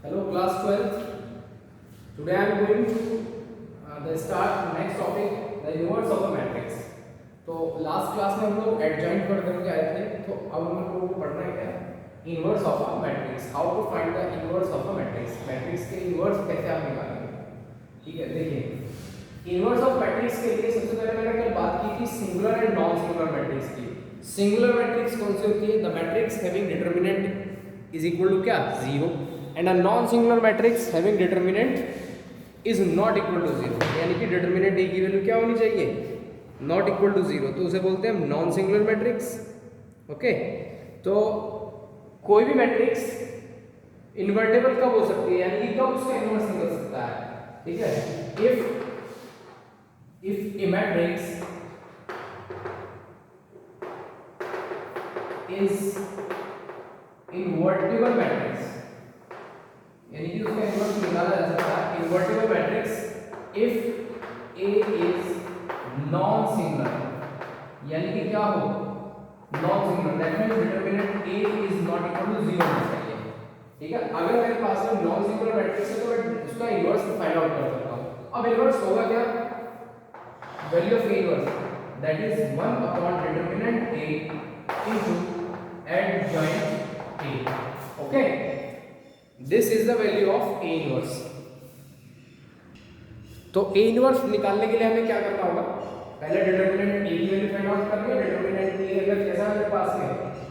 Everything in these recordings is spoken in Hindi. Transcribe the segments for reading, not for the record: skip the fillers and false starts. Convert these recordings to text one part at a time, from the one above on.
Hello class 12th. Today I am going to the start next topic, the inverse of a matrix. तो लास्ट क्लास में हम लोग एडजॉइंट पढ़ करके आए थे, तो अब हम लोगों को पढ़ना है क्या, inverse of a matrix. How to find the inverse of a matrix, matrix के इनवर्स कैसे आप निकालेंगे। ठीक है, देखिए इनवर्स ऑफ मैट्रिक्स के लिए सबसे पहले मैंने कल बात की थी singular and non singular matrix की। सिंगुलर मैट्रिक्स कौन सी होती है, the matrix having determinant is equal to क्या, 0, and a non singular matrix having determinant is not equal to 0, यानी कि डिटरमिनेंट ए की वैल्यू क्या होनी चाहिए, नॉट इक्वल टू 0, तो उसे बोलते हैं नॉन सिंगुलर मैट्रिक्स। ओके, तो कोई भी मैट्रिक्स इन्वर्टेबल कब हो सकती है, यानी कि कब उसका इन्वर्स निकल सकता है। ठीक है, if a matrix is invertible matrix, यानी कि उसका इन्वर्स निकाला जा सकता है invertible matrix if A is non singular, यानी कि क्या हो, non singular, that means determinant A is not equal to 0 होना चाहिए। ठीक है, अगर मेरे पास में नॉन सिंगुलर मैट्रिक्स है तो मैं उसका इन्वर्स फाइंड आउट कर सकता हूं। अब इन्वर्स होगा क्या, value of A inverse that is 1 upon determinant A into adjoint A। Okay, this is the value of A inverse. तो A इनवर्स निकालने के लिए हमें क्या करना होगा, पहले डिटरमिनेंट A की वैल्यू फाइंड आउट करनी है। डिटरमिनेंट A अगर कैसा मेरे पास में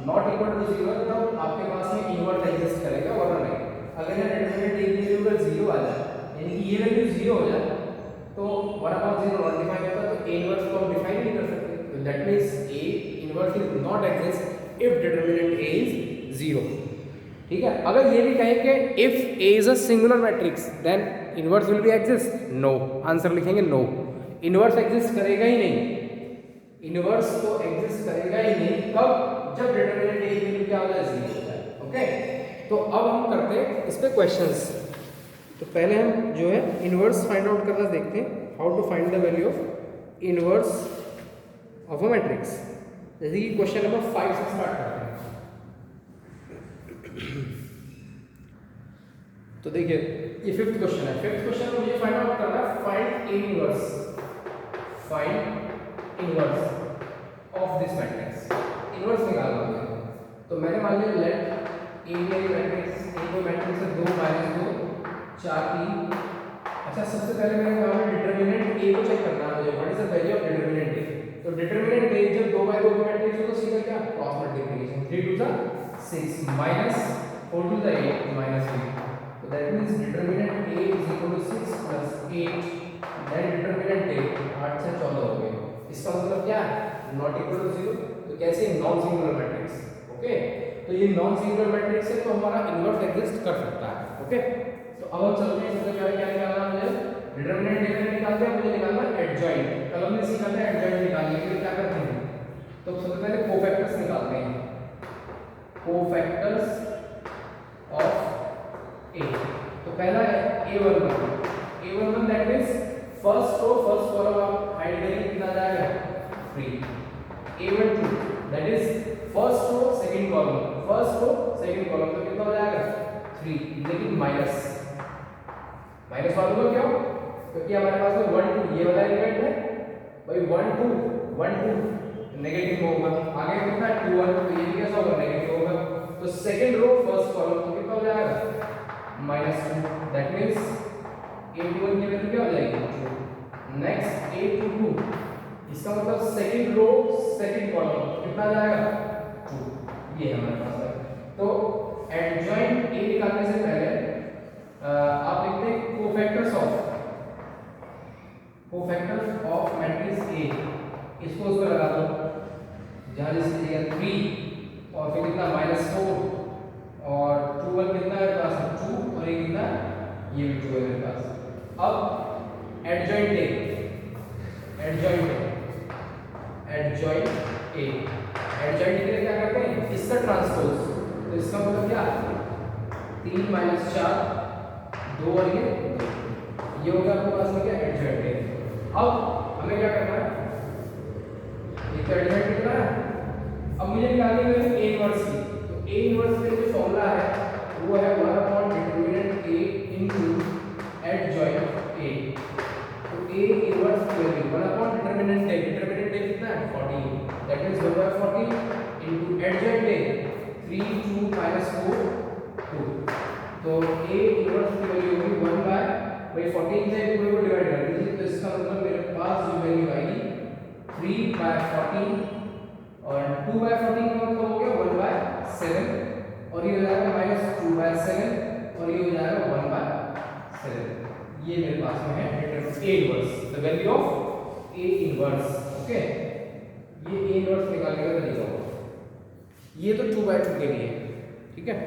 नॉट इक्वल टू 0 है तो आपके पास में इनवर्स एग्जिस्ट करेगा, वरना नहीं। अगर यहां डिटरमिनेंट A की वैल्यू अगर 0 आ जाए, यानी कि ये वैल्यू 0 हो जाए, तो 1/0 नॉट डिफाइन होता है, तो A इनवर्स को हम डिफाइन नहीं कर सकते। तो that means A inverse is not exist if determinant A is 0। ठीक है, अगर ये भी कहेंगे if A is a singular matrix then inverse will be exist, no, answer लिखेंगे नो, इनवर्स एग्जिस्ट करेगा ही नहीं, इनवर्स तो एग्जिस्ट करेगा ही नहीं, कब, जब डिटरमिनेंट A की वैल्यू क्या हो जाए, 0 हो जाए। ओके, तो अब हम करते हैं इस पे क्वेश्चंस। तो पहले हम जो है इनवर्स फाइंड आउट करना देखते हैं, how to find the value of inverse of a matrix. जैसे कि क्वेश्चन नंबर 5 से स्टार्ट करते हैं। तो देखिए ये फिफ्थ क्वेश्चन है। फिफ्थ क्वेश्चन में मुझे फाइंड आउट करना है find A inverse, find inverse of this matrix, inverse निकालना है। तो मैंने मान लिया लेट A मेरी मैट्रिक्स, A को मैट्रिक्स है 2 -2 4 3। अच्छा, सबसे पहले मैंने कहा डिटरमिनेंट A को चेक करना है मुझे, what is the value of determinant A। तो डिटरमिनेंट A जब 2/2 की मैट्रिक्स हो तो सीधा क्या, cross multiplication, 3 2 6 minus 4 to the 8 minus 3, so that means determinant A is equal to 6 plus 8, then determinant A 8 से 14 हो गए। इसका मतलब क्या है, नॉट इक्वल टू 0। तो कैसे, नॉन सिंगुलर मैट्रिक्स। ओके, तो ये नॉन सिंगुलर मैट्रिक्स है तो हमारा इनवर्स एग्जिस्ट कर सकता है। ओके, तो अब हम चलते हैं, सबसे पहले क्या निकालना है मुझे, डिटरमिनेंट A मैंने निकाल दिया, मुझे निकालना है एडजॉइंट। कल हमने सीखा था एडजॉइंट निकालने के लिए क्या करते हैं, तो सबसे पहले कोफैक्टर्स निकालते हैं, कोफैक्टर्स ऑफ A। तो पहला है A11 that means first row first column आप हाइड करेंगे, कितना आ जाएगा, 3। A12 that is first row second column, first row second column, तो कितना हो जाएगा, 3, लेकिन माइनस वाला क्यों, क्योंकि हमारे पास में 1 2 ये वाला एलिमेंट है भाई, 1 2 नेगेटिव होगा, आगे कितना 2 1, तो ये भी कैसा होगा, नेगेटिव होगा। तो सेकंड रो फर्स्ट कॉलम तो कितना हो जाएगा, -2, दैट मींस A21 की वैल्यू क्या हो जाएगी, 2। नेक्स्ट A22, इसका मतलब सेकंड रो सेकंड कॉलम कितना आ जाएगा, 2, ये हमारे पास है। तो एडजॉइंट A निकालने से पहले आप लिखते हैं कोफैक्टर्स ऑफ मैट्रिक्स A, इसको उस पर लगा दो, जहां जैसे जगह 3 और फिर कितना -4 और 2 1 कितना है मेरे पास, 2, और ये कितना, ये भी 2 है मेरे पास। अब एडजॉइंट A एडजॉइंट के लिए क्या करते हैं, इसका ट्रांसपोज, तो इसका मतलब क्या, 3 - 4 2 और ये 2, ये होगा आपके पास में क्या, एडजॉइंट A। अब हमें क्या करना है, ये तो एडजॉइंट कितना है, अब मुझे निकालनी है A इनवर्स की। तो A इनवर्स के जो फॉर्मूला है वो है 1 upon determinant 14, that means 1/14 into adjoint A 3 2 minus 4 2, तो ए इनवर्स की वैल्यू होगी 1 बाय भाई 14 से पूरे को डिवाइड कर दीजिए, तो इसका मतलब मेरे पास जो वैल्यू आएगी 3/14 और 2/14 का मतलब हो गया 1/7 और ये हो जाएगा -2/7 और ये हो जाएगा 1/7। ये मेरे पास में है determinant A inverse, the value of A inverse. Okay, ये ए इनवर्स निकालने का तरीका होगा। ये तो 2/2 के लिए, ठीक है।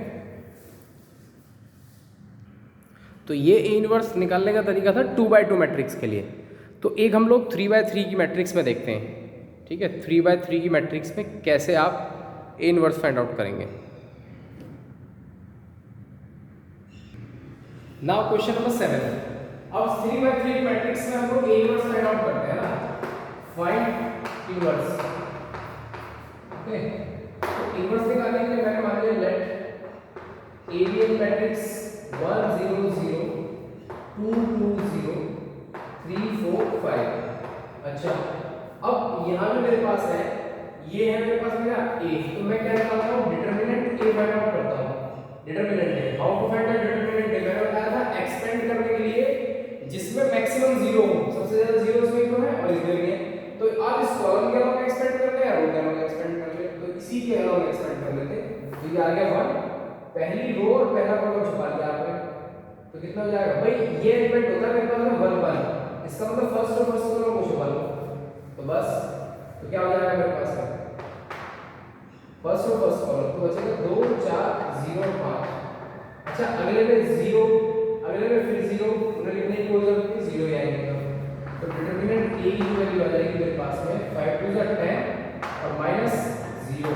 तो ये ए इनवर्स निकालने का तरीका था 2/2 मैट्रिक्स के लिए। तो एक हम लोग 3/3 की मैट्रिक्स में देखते हैं, ठीक है। 3/3 की मैट्रिक्स में कैसे आप ए इनवर्स फाइंड आउट करेंगे। Now question number 7। अब 3/3 मैट्रिक्स में हम लोग ए इनवर्स फाइंड आउट करते हैं ना, फाइंड इनवर्स। ओके, तो इनवर्स निकालने के लिए मैंने मान लिया लेट एबीएन मैट्रिक्स 1 0 0 2 2 0 3 4 5। अच्छा, अब यहाँ जो मेरे पास है, ये है मेरे पास मेरा ए, तो मैं क्या निकालता हूँ, डिटरमिनेंट ए फाइंड आउट करता हूँ। Determinant A, how to find the determinant A, मैंने बताया था एक्सपेंड करने के लिए जिसमें मैक्सिमम 0 हो, सबसे ज्यादा 0 इसमें तो है और इसमें भी है, तो आप इस कॉलम के अलावा एक्सपेंड करते हैं, रो के अलावा एक्सपेंड कर लेते, तो इसी के अलावा एक्सपेंड कर लेते। तो ये आ गया 1, पहली रो और पहला कॉलम छुपा दिया आपने, तो कितना हो जाएगा भाई, ये एलिमेंट होता है मेरे पास में 1 1, इसका मतलब फर्स्ट और फर्स्ट कॉलम को छुपा लो, तो बस, तो क्या हो जाएगा मेरे पास में फर्स्ट और फर्स्ट कॉलम, तो बचेगा 2 4 0 5। अच्छा, अगले में 0, अगले में फिर 0, उन्हें लिखने की कोई जरूरत नहीं, 0 ही आएंगे। तो डिटरमिनेंट ए की वैल्यू आ जाएगी मेरे पास में 5 2 10 और -0,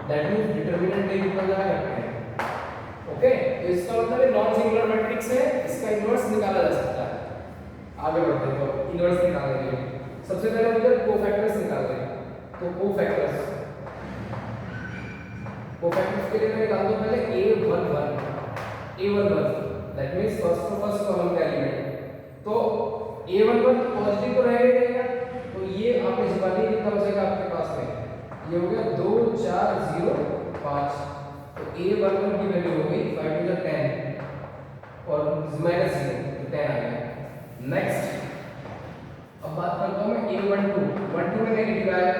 दैट मींस डिटरमिनेंट ए कितना जाएगा 10। ओके, तो इसका मतलब है नॉन सिंगुलर मैट्रिक्स है, इसका इनवर्स निकाला जा सकता है। आगे बढ़ते हैं, तो इनवर्स निकालने के लिए सबसे पहले मुझे कोफैक्टर्स निकालने हैं। तो कोफैक्टर्स के लिए मैं निकाल दूं पहले a11, that means first column का एलिमेंट। तो a11 पॉजिटिव तो रहेगा, तो ये आपने छुपा लिया, कितना बचेगा आपके पास में, ये हो गया 2 4 0 5। तो a11 की वैल्यू हो गई 5 2 10 और -0, तो 10 आ गया। नेक्स्ट, अब बात करता हूं मैं a12 में नेगेटिव आया,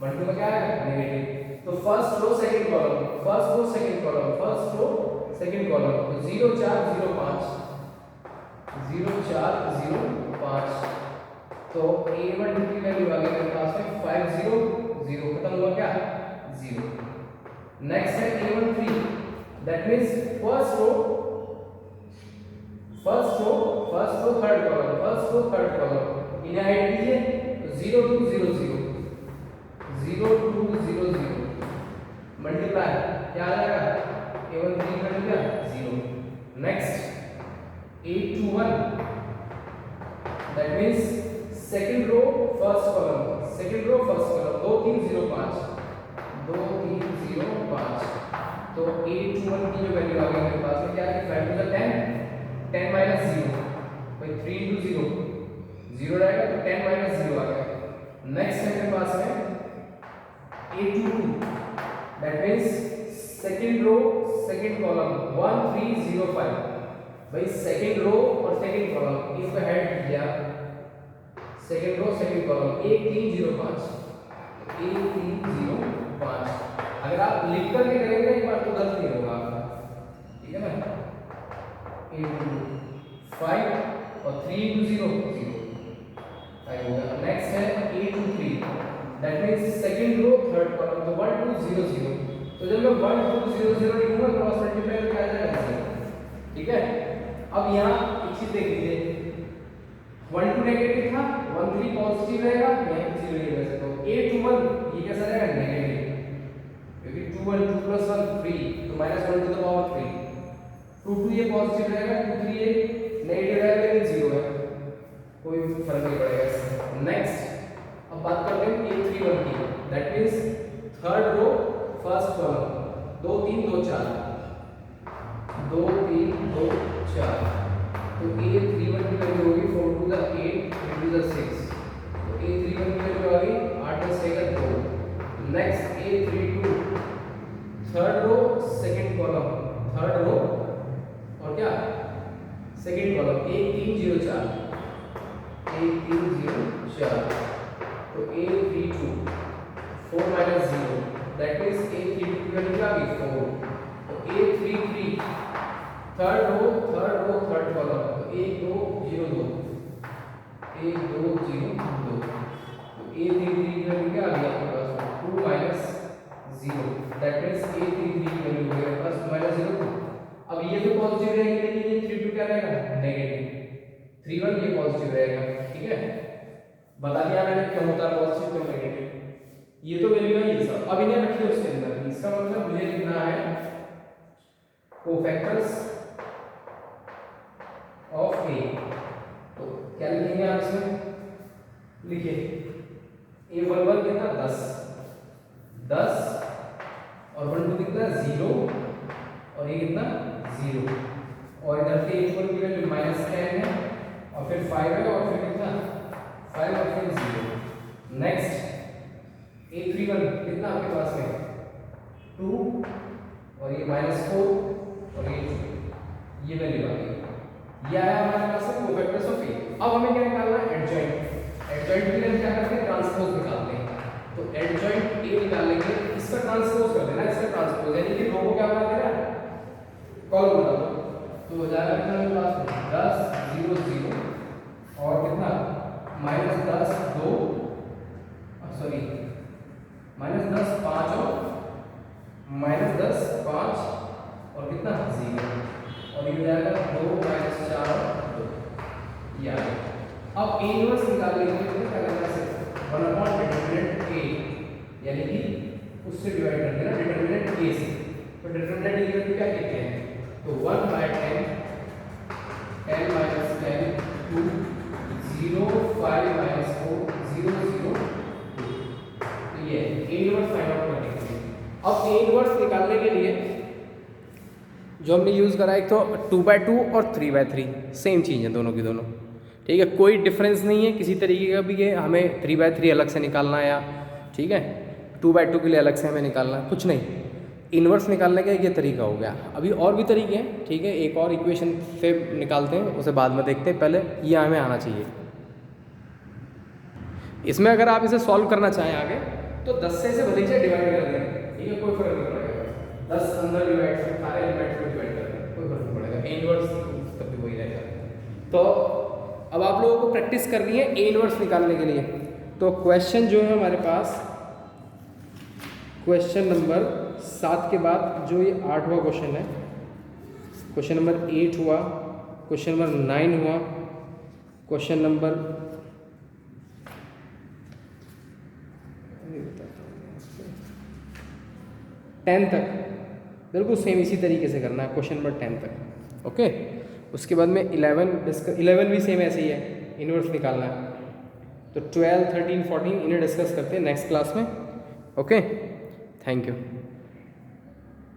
12 में क्या आया, नेगेटिव। तो first row second column, first row second column, first row second column, तो 0 4 0 5 0 4 0 5। तो a12 की वैल्यू आ गई मेरे पास में 5 0 0, खत्म हुआ क्या, 0। नेक्स्ट है a13, that means first row third column, इन्हें ऐड कीजिए, तो 0 2 0 0 0 2 0 0 मल्टीप्लाई, क्या आ जाएगा, a13 का क्या 0। Next a21, that means second row first column 2 3 0 5 2 3 0 5। तो a21 की जो वैल्यू आ गई मेरे पास में, क्या है, 5 2 10 10 0, भाई 3 into 0 0 रहेगा, तो 10 0 आ गया। नेक्स्ट है मेरे पास में a22, that means second row second column 1 3 0 5, भाई सेकंड रो और सेकंड कॉलम इसको ऐड किया, सेकंड रो सेकंड कॉलम 1 3 0 5 1 3 0 5। अगर आप लिख करके करेंगे एक बार तो गलत नहीं होगा आपका, ठीक है ना। 5 और 3 into 0 0 5 हो गया। नेक्स्ट है a23, that means second row third column, तो 1 2 0 0। तो जब मैं 1 2 0 0 लिखूंगा क्रॉस मल्टीप्लाई करके आ जाएगा 0, ठीक है। अब यहाँ एक चीज देख लीजिए, 1 2 नेगेटिव था, 1 3 पॉजिटिव रहेगा, यहाँ 0 ही वैसे, तो a21 ये कैसा रहेगा, नेगेटिव, क्योंकि 2 1 2 plus 1 3, तो -1 to the power 3, 2 2 ये पॉजिटिव रहेगा, 2 3 ये नेगेटिव रहेगा, लेकिन 0 है, कोई फर्क नहीं पड़ेगा इससे। नेक्स्ट, अब बात करते हैं a31 की, that means third row first column 2 3 2 4 2 3 2 4। तो a31 की वैल्यू होगी 4 to the 8 into the 6, तो A31 की वैल्यू आ गई 8 10 2। Next A32 third row second column, third row और क्या सेकंड कॉलम 1304, 1304। तो A32 4 minus 0 that means A32 की वैल्यू क्या आ गई 4। तो A33 third row third column, तो 1 2 0 2, 1 2 0 2। तो A33 की वैल्यू क्या आ गई आपके पास 2 minus 0 that means A33 की वैल्यू हो गई आपके पास 2 minus 0 2। अब ये तो पॉजिटिव रहेंगे लेकिन ये 32 क्या रहेगा नेगेटिव, 31 ये पॉजिटिव रहेगा। ठीक है, बता दिया मैंने क्यों होता है पॉजिटिव क्यों नेगेटिव। ये तो वैल्यू है ये सब, अब इन्हें रखिए उसके अंदर। इसका मतलब मुझे लिखना है कोफैक्टर्स ऑफ ए। तो क्या लिखेंगे आप इसमें, लिखिए A11 कितना 10 और 12 कितना 0 और ये कितना 0 और इधर पे A4 की वैल्यू -10 है और फिर 5 है और फिर कितना 5 और फिर 0। नेक्स्ट A31 कितना आपके पास में 2 और ये -4 और ये वैल्यू आ गई। ये आया हमारे पास है कोफैक्टर्स ऑफ ए। अब हमें क्या निकालना है एडजॉइंट। एडजॉइंट के लिए हम क्या करते हैं ट्रांसपोज निकालते हैं। तो एडजॉइंट ए निकालेंगे, इसका ट्रांसपोज कर देना, इसका ट्रांसपोज यानी कि रो को क्या बना देना कॉलम बना दो। तो हो जाएगा कितना मेरे पास 10 0 0 और कितना -10 2 सॉरी -10 5 और -10 5 और कितना 0 और ये हो जाएगा 2 -4 2। ये आ गया। अब A इनवर्स निकालने के लिए क्या करना है 1 डिटरमिनेंट A यानी कि उससे डिवाइड कर देना डिटरमिनेंट A से। तो डिटरमिनेंट A को क्या कहते हैं, तो 1/10 10 - 10 2 0 5 - 4 0 0 2। तो ये A इनवर्स फाइंड आउट करने के लिए। अब A इनवर्स निकालने के लिए जो हमने यूज़ करा एक तो 2/2 और 3/3 सेम चीज़ है दोनों की दोनों। ठीक है, कोई डिफरेंस नहीं है किसी तरीके का भी कि हमें 3/3 अलग से निकालना है या ठीक है 2/2 के लिए अलग से हमें निकालना है, कुछ नहीं। इन्वर्स निकालने का ये तरीका हो गया। अभी और भी तरीके हैं, ठीक है, एक और इक्वेशन से निकालते हैं, उसे बाद में देखते हैं, पहले ये हमें आना चाहिए। इसमें अगर आप इसे सॉल्व करना चाहें आगे तो 10 से इसे भले से डिवाइड कर दें, ठीक है, कोई फर्क नहीं पड़ेगा। 10 अंदर डिवाइड से सारे एलिमेंट्स को डिवाइड कर दें, कोई फर्क नहीं पड़ेगा। इन्वर्स तब भी वही रहेगा। तो अब आप लोगों को प्रैक्टिस करनी है ए इनवर्स निकालने के लिए। तो क्वेश्चन जो है हमारे पास क्वेश्चन नंबर 7 के बाद जो ये 8वां क्वेश्चन है, क्वेश्चन नंबर 8 हुआ, क्वेश्चन नंबर 9 हुआ, क्वेश्चन नंबर 10 तक बिल्कुल सेम इसी तरीके से करना है, क्वेश्चन नंबर 10 तक। ओके, उसके बाद में 11 भी सेम ऐसे ही है, इनवर्स निकालना है। तो 12 13 14 इन्हें डिस्कस करते हैं नेक्स्ट क्लास में। Okay, thank you.